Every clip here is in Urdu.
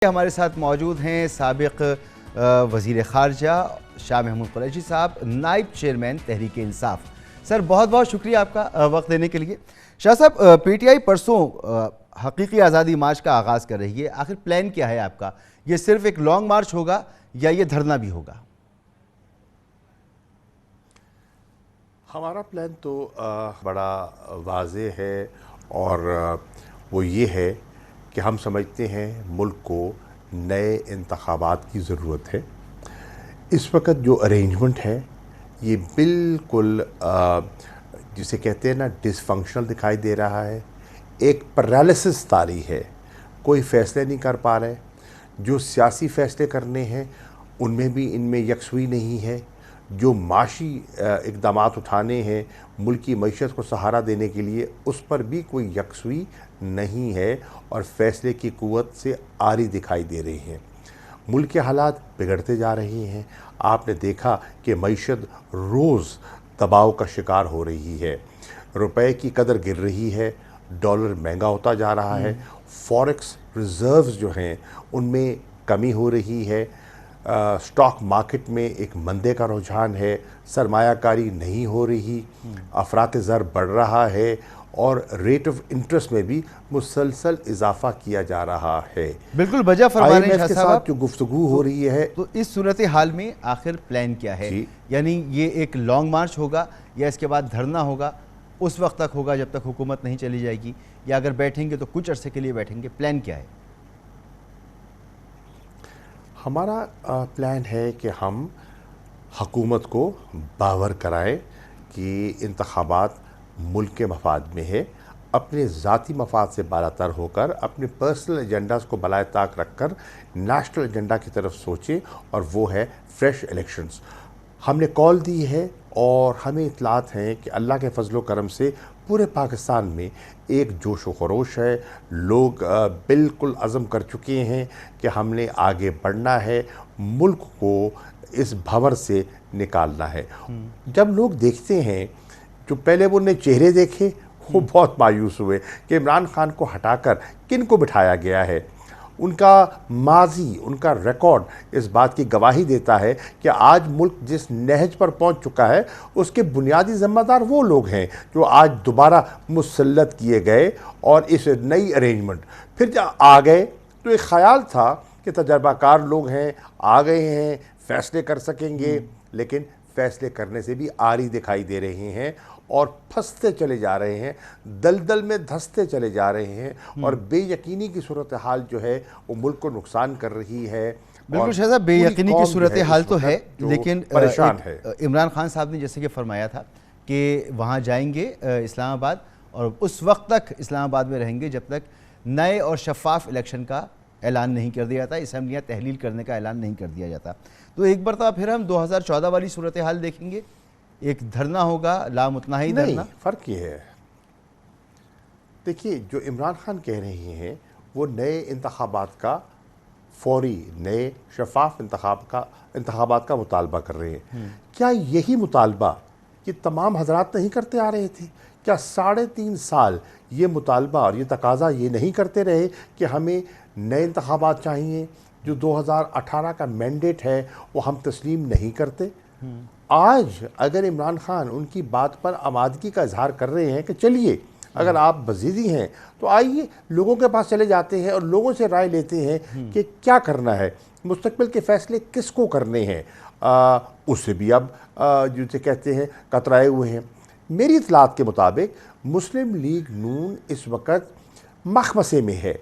ہمارے ساتھ موجود ہیں سابق وزیر خارجہ شاہ محمود قریشی صاحب، نائب چیئرمین تحریک انصاف۔ سر بہت بہت شکریہ آپ کا وقت دینے کے لیے۔ شاہ صاحب، پی ٹی آئی پرسوں حقیقی آزادی مارچ کا آغاز کر رہی ہے، آخر پلان کیا ہے آپ کا؟ یہ صرف ایک لانگ مارچ ہوگا یا یہ دھرنا بھی ہوگا؟ ہمارا پلان تو بڑا واضح ہے اور وہ یہ ہے کہ ہم سمجھتے ہیں ملک کو نئے انتخابات کی ضرورت ہے۔ اس وقت جو ارینجمنٹ ہے یہ بالکل جسے کہتے ہیں نا ڈس فنکشنل دکھائی دے رہا ہے، ایک پیرالیسس طاری ہے، کوئی فیصلے نہیں کر پا رہے، جو سیاسی فیصلے کرنے ہیں ان میں بھی ان میں یکسوئی نہیں ہے، جو معاشی اقدامات اٹھانے ہیں ملک کی معیشت کو سہارا دینے کے لیے اس پر بھی کوئی یکسوئی نہیں ہے اور فیصلے کی قوت سے عاری دکھائی دے رہی ہیں۔ ملک کے حالات بگڑتے جا رہے ہیں۔ آپ نے دیکھا کہ معیشت روز دباؤ کا شکار ہو رہی ہے، روپے کی قدر گر رہی ہے، ڈالر مہنگا ہوتا جا رہا ہے، فوریکس ریزروز جو ہیں ان میں کمی ہو رہی ہے، سٹاک مارکیٹ میں ایک مندے کا رجحان ہے، سرمایہ کاری نہیں ہو رہی، افراط زر بڑھ رہا ہے اور ریٹ آف انٹرسٹ میں بھی مسلسل اضافہ کیا جا رہا ہے۔ بالکل بجا فرما رہے ہیں شاہ کے صاحب، ساتھ جو گفتگو ہو رہی ہے تو اس صورتحال میں آخر پلان کیا ہے؟ یعنی یہ ایک لانگ مارچ ہوگا یا اس کے بعد دھرنا ہوگا، اس وقت تک ہوگا جب تک حکومت نہیں چلی جائے گی، یا اگر بیٹھیں گے تو کچھ عرصے کے لیے بیٹھیں گے؟ پلان کیا ہے؟ ہمارا پلان ہے کہ ہم حکومت کو باور کرائیں کہ انتخابات ملک کے مفاد میں ہے، اپنے ذاتی مفاد سے بالاتر ہو کر اپنے پرسنل ایجنڈاز کو بالائے طاق رکھ کر نیشنل ایجنڈا کی طرف سوچیں، اور وہ ہے فریش الیکشنز۔ ہم نے کال دی ہے اور ہمیں اطلاعات ہیں کہ اللہ کے فضل و کرم سے پورے پاکستان میں ایک جوش و خروش ہے، لوگ بالکل عزم کر چکے ہیں کہ ہم نے آگے بڑھنا ہے، ملک کو اس بھنور سے نکالنا ہے۔ جب لوگ دیکھتے ہیں، جو پہلے وہ نے چہرے دیکھے وہ بہت مایوس ہوئے کہ عمران خان کو ہٹا کر کن کو بٹھایا گیا ہے۔ ان کا ماضی، ان کا ریکارڈ اس بات کی گواہی دیتا ہے کہ آج ملک جس نہج پر پہنچ چکا ہے اس کے بنیادی ذمہ دار وہ لوگ ہیں جو آج دوبارہ مسلط کیے گئے، اور اس نئی ارینجمنٹ پھر جب آ گئے تو ایک خیال تھا کہ تجربہ کار لوگ ہیں، آ گئے ہیں، فیصلے کر سکیں گے، لیکن فیصلے کرنے سے بھی عاری دکھائی دے رہے ہیں اور پھنستے چلے جا رہے ہیں، دلدل میں دھستے چلے جا رہے ہیں، اور بے یقینی کی صورتحال جو ہے وہ ملک کو نقصان کر رہی ہے۔ بالکل شاہ صاحب، بے یقینی کی صورتحال تو ہے، لیکن پریشان ہے۔ عمران خان صاحب نے جیسے کہ فرمایا تھا کہ وہاں جائیں گے اسلام آباد، اور اس وقت تک اسلام آباد میں رہیں گے جب تک نئے اور شفاف الیکشن کا اعلان نہیں کر دیا جاتا، اسمبلیاں تحلیل کرنے کا اعلان نہیں کر دیا جاتا۔ تو ایک مرتبہ پھر ہم 2014 والی صورتحال دیکھیں گے، ایک دھرنا ہوگا، لامتناہی دھرنا۔ نہیں، فرق یہ ہے، دیکھیے جو عمران خان کہہ رہے ہیں وہ نئے انتخابات کا، فوری نئے شفاف انتخابات کا مطالبہ کر رہے ہیں۔ کیا یہی مطالبہ یہ تمام حضرات نہیں کرتے آ رہے تھے؟ کیا 3.5 سال یہ مطالبہ اور یہ تقاضا یہ نہیں کرتے رہے کہ ہمیں نئے انتخابات چاہیے؟ جو 2018 کا مینڈیٹ ہے وہ ہم تسلیم نہیں کرتے۔ آج اگر عمران خان ان کی بات پر آمادگی کا اظہار کر رہے ہیں کہ چلیے اگر آپ بزیدی ہیں تو آئیے لوگوں کے پاس چلے جاتے ہیں اور لوگوں سے رائے لیتے ہیں کہ کیا کرنا ہے، مستقبل کے فیصلے کس کو کرنے ہیں، اس سے بھی اب جسے کہتے ہیں کترائے ہوئے ہیں۔ میری اطلاعات کے مطابق مسلم لیگ نون اس وقت مخمصے میں ہے۔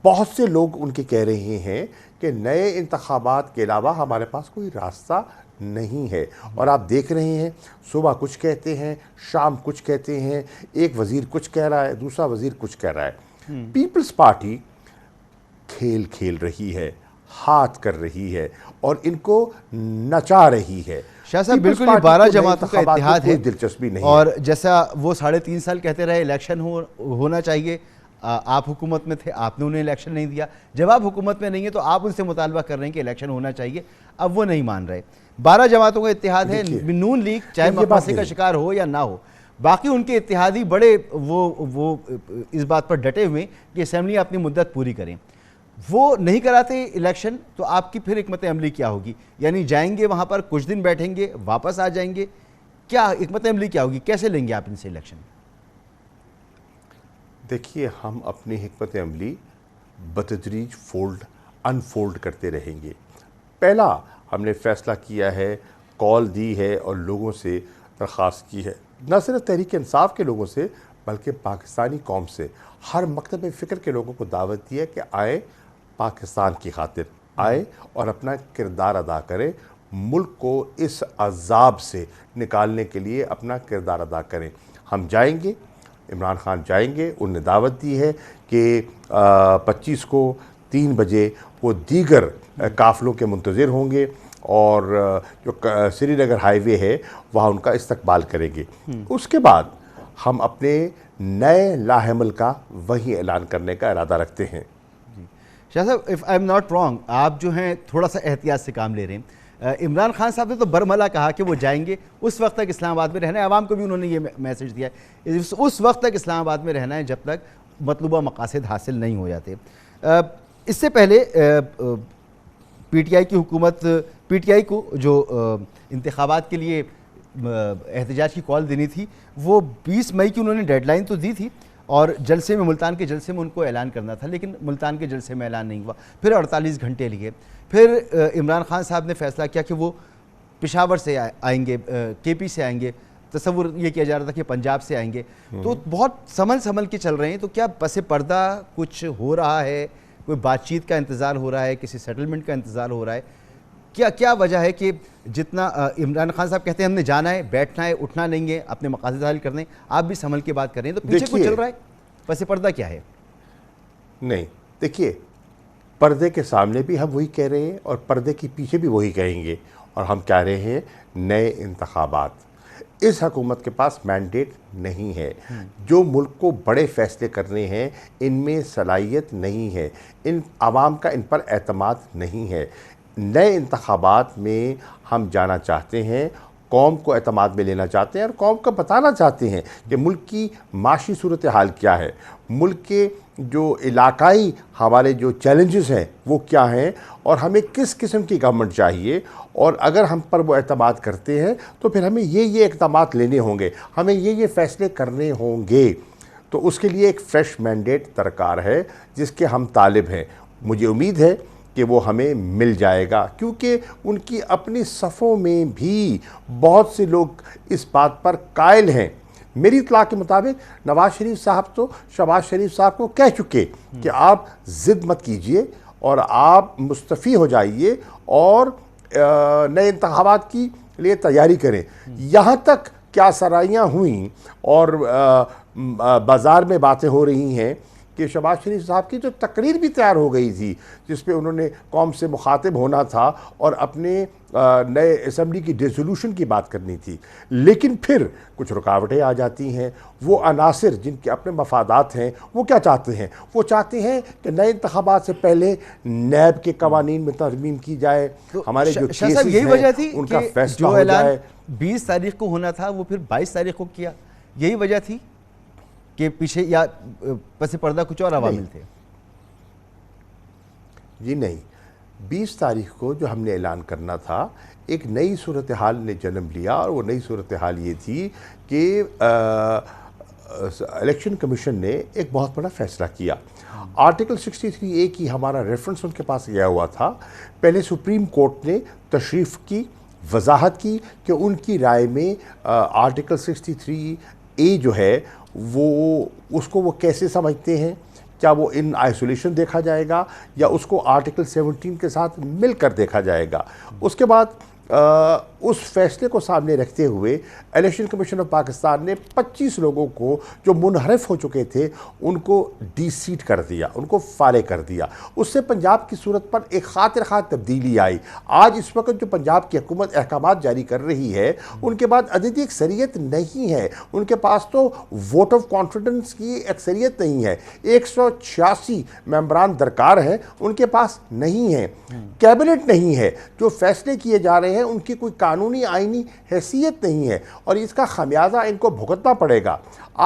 بہت سے لوگ ان کے کہہ رہے ہیں کہ نئے انتخابات کے علاوہ ہمارے پاس کوئی راستہ نہیں ہے، اور آپ دیکھ رہے ہیں صبح کچھ کہتے ہیں، شام کچھ کہتے ہیں، ایک وزیر کچھ کہہ رہا ہے، دوسرا وزیر کچھ کہہ رہا ہے۔ پیپلز پارٹی کھیل کھیل رہی ہے، ہاتھ کر رہی ہے اور ان کو نچا رہی ہے۔ شاہ صاحب بالکل یہ 12 جماعتوں کا اتحاد ہے، دلچسپی نہیں، اور جیسا وہ 3.5 سال کہتے رہے الیکشن ہونا چاہیے، آپ حکومت میں تھے، آپ نے انہیں الیکشن نہیں دیا، جب آپ حکومت میں نہیں ہیں تو آپ ان سے مطالبہ کر رہے ہیں کہ الیکشن ہونا چاہیے، اب وہ نہیں مان رہے۔ 12 جماعتوں کا اتحاد ہے، نون لیگ چاہے مقاصد کا شکار ہو یا نہ ہو، باقی ان کے اتحادی بڑے وہ اس بات پر ڈٹے ہوئے کہ اسمبلیاں اپنی مدت پوری کریں۔ وہ نہیں کراتے الیکشن تو آپ کی پھر حکمت عملی کیا ہوگی؟ یعنی جائیں گے وہاں پر کچھ دن بیٹھیں گے واپس آ جائیں گے، کیا حکمت عملی کیا ہوگی؟ کیسے لیں گے آپ ان سے الیکشن؟ دیکھیے، ہم اپنی حکمت عملی بتدریج انفولڈ کرتے رہیں گے۔ پہلا ہم نے فیصلہ کیا ہے، کال دی ہے اور لوگوں سے درخواست کی ہے، نہ صرف تحریک انصاف کے لوگوں سے بلکہ پاکستانی قوم سے، ہر مکتب فکر کے لوگوں کو دعوت دی ہے کہ آئے، پاکستان کی خاطر آئے اور اپنا کردار ادا کریں، ملک کو اس عذاب سے نکالنے کے لیے اپنا کردار ادا کریں۔ ہم جائیں گے، عمران خان جائیں گے، انہوں نے دعوت دی ہے کہ 25 کو 3 بجے وہ دیگر قافلوں کے منتظر ہوں گے اور جو سری نگر ہائی وے ہے وہاں ان کا استقبال کریں گے۔ اس کے بعد ہم اپنے نئے لاحمل کا وہی اعلان کرنے کا ارادہ رکھتے ہیں۔ شاہ صاحب، if I am not wrong, آپ جو ہیں تھوڑا سا احتیاط سے کام لے رہے ہیں۔ عمران خان صاحب نے تو برملا کہا کہ وہ جائیں گے، اس وقت تک اسلام آباد میں رہنا ہے، عوام کو بھی انہوں نے یہ میسج دیا ہے اس وقت تک اسلام آباد میں رہنا ہے جب تک مطلوبہ مقاصد حاصل نہیں ہو جاتے۔ اس سے پہلے پی ٹی آئی کی حکومت، پی ٹی آئی کو جو انتخابات کے لیے احتجاج کی کال دینی تھی، وہ 20 مئی کی انہوں نے ڈیڈ لائن تو دی تھی اور جلسے میں، ملتان کے جلسے میں ان کو اعلان کرنا تھا، لیکن ملتان کے جلسے میں اعلان نہیں ہوا، پھر 48 گھنٹے لیے، پھر عمران خان صاحب نے فیصلہ کیا کہ وہ پشاور سے آئیں گے، کے پی سے آئیں گے، تصور یہ کیا جا رہا تھا کہ پنجاب سے آئیں گے، تو بہت سنبھل کے چل رہے ہیں۔ تو کیا پس پردہ کچھ ہو رہا ہے؟ کوئی بات چیت کا انتظار ہو رہا ہے؟ کسی سیٹلمنٹ کا انتظار ہو رہا ہے؟ کیا وجہ ہے کہ جتنا عمران خان صاحب کہتے ہیں ہم نے جانا ہے، بیٹھنا ہے، اٹھنا نہیں ہے، اپنے مقاصد حاصل کرنے، آپ بھی سنبھل کے بات کر رہے ہیں، تو پیچھے کچھ چل رہا ہے؟ پس پردہ کیا ہے؟ نہیں، دیکھیے، پردے کے سامنے بھی ہم وہی کہہ رہے ہیں اور پردے کے پیچھے بھی وہی کہیں گے، اور ہم کہہ رہے ہیں نئے انتخابات۔ اس حکومت کے پاس مینڈیٹ نہیں ہے، جو ملک کو بڑے فیصلے کرنے ہیں ان میں صلاحیت نہیں ہے، ان عوام کا ان پر اعتماد نہیں ہے۔ نئے انتخابات میں ہم جانا چاہتے ہیں، قوم کو اعتماد میں لینا چاہتے ہیں اور قوم کو بتانا چاہتے ہیں کہ ملک کی معاشی صورتحال کیا ہے، ملک کے جو علاقائی ہمارے جو چیلنجز ہیں وہ کیا ہیں، اور ہمیں کس قسم کی گورنمنٹ چاہیے، اور اگر ہم پر وہ اعتماد کرتے ہیں تو پھر ہمیں یہ اقدامات لینے ہوں گے، ہمیں یہ فیصلے کرنے ہوں گے۔ تو اس کے لیے ایک فریش مینڈیٹ درکار ہے جس کے ہم طالب ہیں۔ مجھے امید ہے کہ وہ ہمیں مل جائے گا، کیونکہ ان کی اپنی صفوں میں بھی بہت سے لوگ اس بات پر قائل ہیں۔ میری اطلاع کے مطابق نواز شریف صاحب تو شہباز شریف صاحب کو کہہ چکے کہ آپ ضد مت کیجئے اور آپ مستعفی ہو جائیے اور نئے انتخابات کی لیے تیاری کریں۔ یہاں تک کیا سرائیاں ہوئیں اور بازار میں باتیں ہو رہی ہیں کہ شہباز شریف صاحب کی جو تقریر بھی تیار ہو گئی تھی جس پہ انہوں نے قوم سے مخاطب ہونا تھا اور اپنے نئے اسمبلی کی ڈیزولوشن کی بات کرنی تھی، لیکن پھر کچھ رکاوٹیں آ جاتی ہیں۔ وہ عناصر جن کے اپنے مفادات ہیں وہ کیا چاہتے ہیں؟ وہ چاہتے ہیں کہ نئے انتخابات سے پہلے نیب کے قوانین میں ترمیم کی جائے، ہمارے جو کیسز یہی وجہ ہیں تھی ان کا کہ فیصلہ جو ہو اعلان جائے۔ 20 تاریخ کو ہونا تھا وہ پھر 22 تاریخ کو کیا، یہی وجہ تھی کہ پیچھے یا پس پردہ کچھ اور عوامل تھے؟ جی نہیں، 20 تاریخ کو جو ہم نے اعلان کرنا تھا، ایک نئی صورتحال نے جنم لیا، اور وہ نئی صورتحال یہ تھی کہ الیکشن کمیشن نے ایک بہت بڑا فیصلہ کیا۔ آرٹیکل 63A کی ہمارا ریفرنس ان کے پاس گیا ہوا تھا۔ پہلے سپریم کورٹ نے تشریف کی، وضاحت کی کہ ان کی رائے میں آرٹیکل 63A جو ہے وہ اس کو وہ کیسے سمجھتے ہیں، کیا وہ ان آئسولیشن دیکھا جائے گا یا اس کو آرٹیکل 17 کے ساتھ مل کر دیکھا جائے گا۔ اس کے بعد اس فیصلے کو سامنے رکھتے ہوئے الیکشن کمیشن آف پاکستان نے 25 لوگوں کو جو منحرف ہو چکے تھے ان کو ڈی سیٹ کر دیا، ان کو فارغ کر دیا۔ اس سے پنجاب کی صورت پر ایک خاطر خواہ تبدیلی آئی۔ آج اس وقت جو پنجاب کی حکومت احکامات جاری کر رہی ہے ان کے بعد عددی اکثریت نہیں ہے، ان کے پاس تو ووٹ آف کانفیڈنس کی اکثریت نہیں ہے، 186 ممبران درکار ہیں، ان کے پاس نہیں ہے، کیبنٹ نہیں ہے، جو فیصلے کیے جا رہے ہیں ان کی کوئی قانونی آئینی حیثیت نہیں ہے، اور اس کا خمیازہ ان کو بھگتنا پڑے گا۔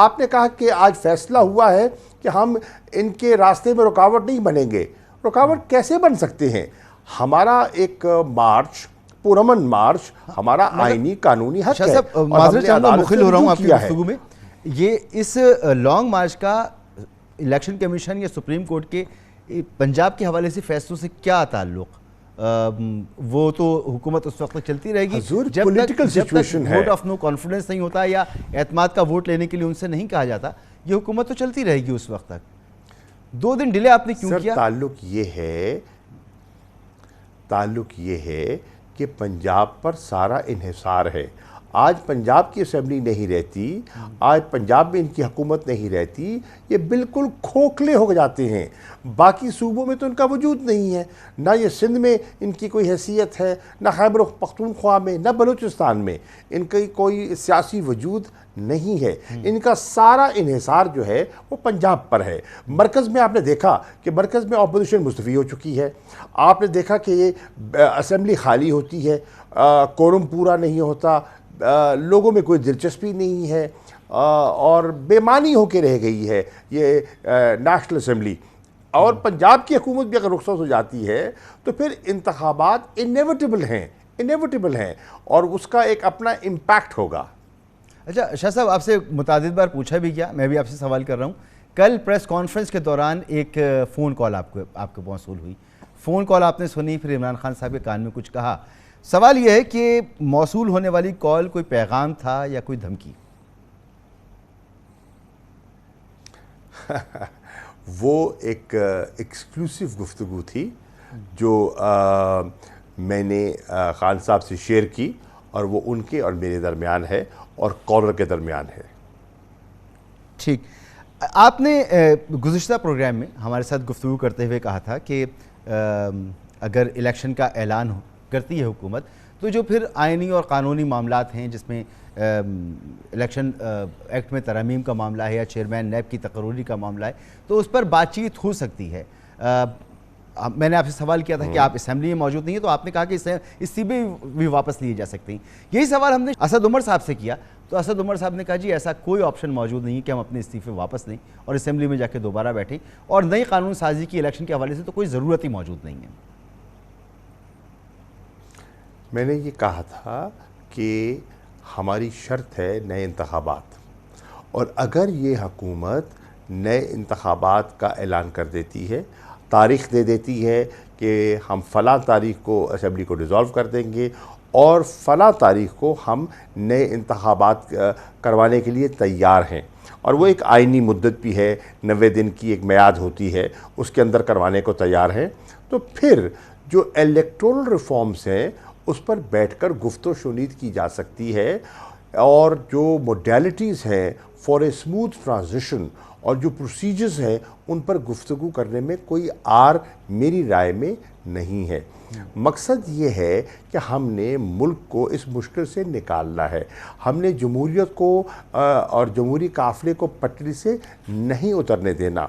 آپ نے کہا کہ آج فیصلہ ہوا ہے کہ ہم ان کے راستے میں رکاوٹ نہیں بنیں گے۔ رکاوٹ کیسے بن سکتے ہیں؟ ہمارا ایک مارچ، پرامن مارچ ہمارا آئینی قانونی حق ہے، معذرت چاہوں گا مخل ہو رہا ہوں آپ کی گفتگو میں، یہ اس لانگ مارچ کا الیکشن کمیشن یا سپریم کورٹ کے پنجاب کے حوالے سے فیصلوں سے کیا تعلق؟ وہ تو حکومت اس وقت تک چلتی رہے گی جب تک ووٹ آف نو کانفیڈنس نہیں ہوتا یا اعتماد کا ووٹ لینے کے لیے ان سے نہیں کہا جاتا، یہ حکومت تو چلتی رہے گی اس وقت تک۔ 2 دن ڈیلے آپ نے کیوں کیا؟ تعلق یہ ہے کہ پنجاب پر سارا انحصار ہے۔ آج پنجاب کی اسمبلی نہیں رہتی، آج پنجاب میں ان کی حکومت نہیں رہتی، یہ بالکل کھوکھلے ہو جاتے ہیں۔ باقی صوبوں میں تو ان کا وجود نہیں ہے، نہ یہ سندھ میں ان کی کوئی حیثیت ہے، نہ خیبر پختونخوا میں، نہ بلوچستان میں ان کی کوئی سیاسی وجود نہیں ہے۔ ان کا سارا انحصار جو ہے وہ پنجاب پر ہے۔ مرکز میں آپ نے دیکھا کہ مرکز میں اپوزیشن مستفی ہو چکی ہے، آپ نے دیکھا کہ یہ اسمبلی خالی ہوتی ہے، کورم پورا نہیں ہوتا، لوگوں میں کوئی دلچسپی نہیں ہے، اور بے معنی ہو کے رہ گئی ہے یہ نیشنل اسمبلی۔ اور پنجاب کی حکومت بھی اگر رخصت ہو جاتی ہے تو پھر انتخابات انیویٹیبل ہیں اور اس کا ایک اپنا امپیکٹ ہوگا۔ اچھا شاہ صاحب، آپ سے متعدد بار پوچھا بھی گیا، میں بھی آپ سے سوال کر رہا ہوں۔ کل پریس کانفرنس کے دوران ایک فون کال آپ کو موصول ہوئی، فون کال آپ نے سنی، پھر عمران خان صاحب کے کان میں کچھ کہا۔ سوال یہ ہے کہ موصول ہونے والی کال کوئی پیغام تھا یا کوئی دھمکی؟ وہ ایک ایکسکلوسیو گفتگو تھی جو میں نے خان صاحب سے شیئر کی، اور وہ ان کے اور میرے درمیان ہے اور کالر کے درمیان ہے۔ ٹھیک، آپ نے گزشتہ پروگرام میں ہمارے ساتھ گفتگو کرتے ہوئے کہا تھا کہ اگر الیکشن کا اعلان کرتی ہے حکومت تو جو پھر آئینی اور قانونی معاملات ہیں، جس میں الیکشن ایکٹ میں ترامیم کا معاملہ ہے یا چیئرمین نیب کی تقرری کا معاملہ ہے، تو اس پر بات چیت ہو سکتی ہے۔ میں نے آپ سے سوال کیا تھا کہ آپ اسمبلی میں موجود نہیں ہیں، تو آپ نے کہا کہ استعفے بھی واپس لیے جا سکتے ہیں۔ یہی سوال ہم نے اسد عمر صاحب سے کیا، تو اسد عمر صاحب نے کہا جی ایسا کوئی آپشن موجود نہیں ہے کہ ہم اپنے استعفے واپس لیں اور اسمبلی میں جا کے دوبارہ بیٹھیں، اور نئی قانون سازی کی الیکشن کے حوالے سے تو کوئی ضرورت ہی موجود نہیں ہے۔ میں نے یہ کہا تھا کہ ہماری شرط ہے نئے انتخابات، اور اگر یہ حکومت نئے انتخابات کا اعلان کر دیتی ہے، تاریخ دے دیتی ہے کہ ہم فلاں تاریخ کو اسمبلی کو ڈیزالو کر دیں گے اور فلاں تاریخ کو ہم نئے انتخابات کروانے کے لیے تیار ہیں، اور وہ ایک آئینی مدت بھی ہے، 90 دن کی ایک میعاد ہوتی ہے، اس کے اندر کروانے کو تیار ہیں، تو پھر جو الیکٹورل ریفارمز ہیں اس پر بیٹھ کر گفت و شنید کی جا سکتی ہے، اور جو موڈیلٹیز ہیں فار اے اسموتھ ٹرانزیشن اور جو پروسیجرز ہیں ان پر گفتگو کرنے میں کوئی میری رائے میں نہیں ہے۔ مقصد یہ ہے کہ ہم نے ملک کو اس مشکل سے نکالنا ہے، ہم نے جمہوریت کو اور جمہوری قافلے کو پٹری سے نہیں اترنے دینا۔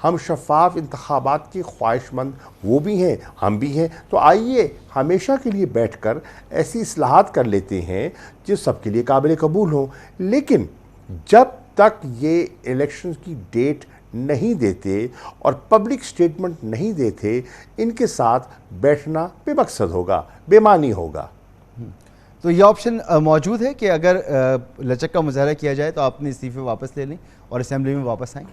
ہم شفاف انتخابات کی خواہش مند وہ بھی ہیں، ہم بھی ہیں، تو آئیے ہمیشہ کے لیے بیٹھ کر ایسی اصلاحات کر لیتے ہیں جو سب کے لیے قابل قبول ہوں۔ لیکن جب تک یہ الیکشنز کی ڈیٹ نہیں دیتے اور پبلک سٹیٹمنٹ نہیں دیتے، ان کے ساتھ بیٹھنا بے مقصد ہوگا، بے معنی ہوگا۔ تو یہ آپشن موجود ہے کہ اگر لچک کا مظاہرہ کیا جائے تو آپ اپنے استعفے واپس لے لیں اور اسمبلی میں واپس آئیں؟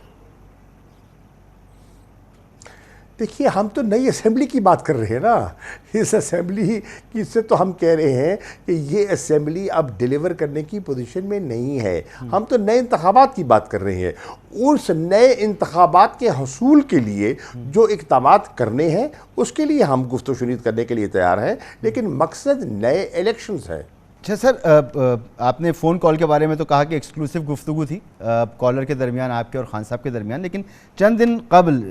دیکھیے، ہم تو نئی اسمبلی کی بات کر رہے ہیں نا، اس اسمبلی کی سے تو ہم کہہ رہے ہیں کہ یہ اسمبلی اب ڈیلیور کرنے کی پوزیشن میں نہیں ہے، ہم تو نئے انتخابات کی بات کر رہے ہیں۔ اس نئے انتخابات کے حصول کے لیے جو اقدامات کرنے ہیں اس کے لیے ہم گفت و شنید کرنے کے لیے تیار ہیں، لیکن مقصد نئے الیکشنز ہیں۔ اچھا سر، آپ نے فون کال کے بارے میں تو کہا کہ ایکسکلوسیو گفتگو تھی کالر کے درمیان، آپ کے اور خان صاحب کے درمیان، لیکن چند دن قبل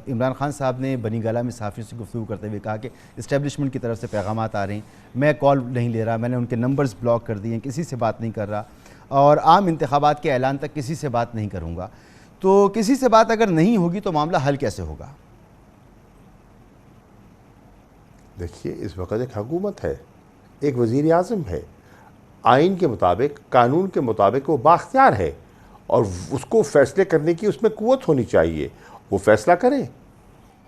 عمران خان صاحب نے بنی گالہ میں صحافیوں سے گفتگو کرتے ہوئے کہا کہ اسٹیبلشمنٹ کی طرف سے پیغامات آ رہے ہیں، میں کال نہیں لے رہا، میں نے ان کے نمبرز بلاک کر دیے ہیں، کسی سے بات نہیں کر رہا، اور عام انتخابات کے اعلان تک کسی سے بات نہیں کروں گا۔ تو کسی سے بات اگر نہیں ہوگی تو معاملہ حل کیسے ہوگا؟ دیکھیے، اس وقت ایک حکومت ہے، ایک وزیر اعظم ہے، آئین کے مطابق، قانون کے مطابق وہ بااختیار ہے، اور اس کو فیصلے کرنے کی اس میں قوت ہونی چاہیے، وہ فیصلہ کریں۔